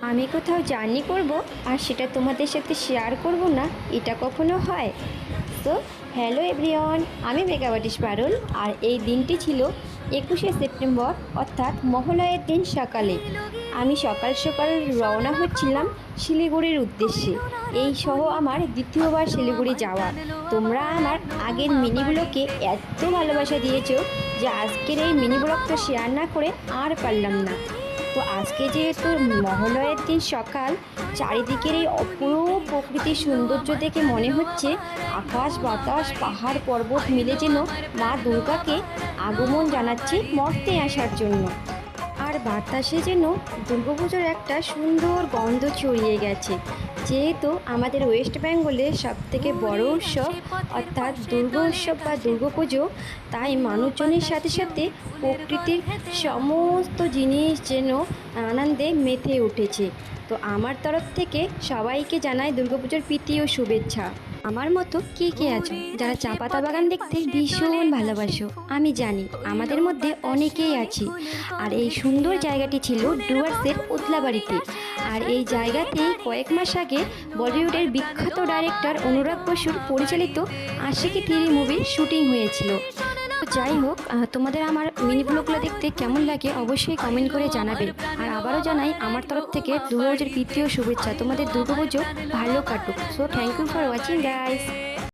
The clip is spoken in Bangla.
আমি কোথাও জার্নি করব আর সেটা তোমাদের সাথে শেয়ার করব না, এটা কখনো হয়? তো হ্যালো এভরিওয়ান, আমি মেগাবাটিস পারুল। আর এই দিনটি ছিল 21শে সেপ্টেম্বর, অর্থাৎ মহালয়ের দিন সকালে। আমি সকাল সকাল রওনা হচ্ছিলাম শিলিগুড়ির উদ্দেশ্যে। এই সহ আমার দ্বিতীয়বার শিলিগুড়ি যাওয়া। তোমরা আমার আগের মিনিগুলোকে এত ভালোবাসা দিয়েছো যে আজকের এই মিনি ব্লগটা শেয়ার না করে আর পারলাম না। তো আজকে যেহেতু মহালয়ের দিন সকাল, চারিদিকের এই অপূর্ব প্রকৃতির সৌন্দর্য দেখে মনে হচ্ছে আকাশ বাতাস পাহাড় পর্বত মিলে যেন মা দুর্গাকে আগমন জানাচ্ছে মর্তে আসার জন্য। আর বাতাসে যেন দুর্গাপুজোর একটা সুন্দর গন্ধ ছড়িয়ে গেছে। যেহেতু আমাদের ওয়েস্ট বেঙ্গলের সবথেকে বড় উৎসব অর্থাৎ দুর্গা উৎসব বা দুর্গাপুজো, তাই মানুষজনের সাথে সাথে প্রকৃতির সমস্ত জিনিস যেন আনন্দে মেতে উঠেছে। তো আমার তরফ থেকে সবাইকে জানাই দুর্গাপুজোর প্রীতি ও শুভেচ্ছা। আমার মতো কে কে আছো যারা চা পাতা বাগান দেখতে ভীষণ ভালোবাসো? আমি জানি আমাদের মধ্যে অনেকেই আছি। আর এই সুন্দর জায়গাটি ছিল ডুয়ার্সের উতলাবাড়িতে। আর এই জায়গাতেই কয়েক মাস আগে বলিউডের বিখ্যাত ডাইরেক্টর অনুরাগ বসুর পরিচালিত আশিকি থ্রি মুভির শুটিং হয়েছিল। তো যাই হোক, তোমাদের আমার মিনি ব্লগগুলো দেখতে কেমন লাগে অবশ্যই কমেন্ট করে জানাবে। আর আবারও জানাই আমার তরফ থেকে দুর্গাপুজোর প্রীতি ও শুভেচ্ছা। তোমাদের দুর্গাপুজো ভালো কাটুক। So thank you for watching guys.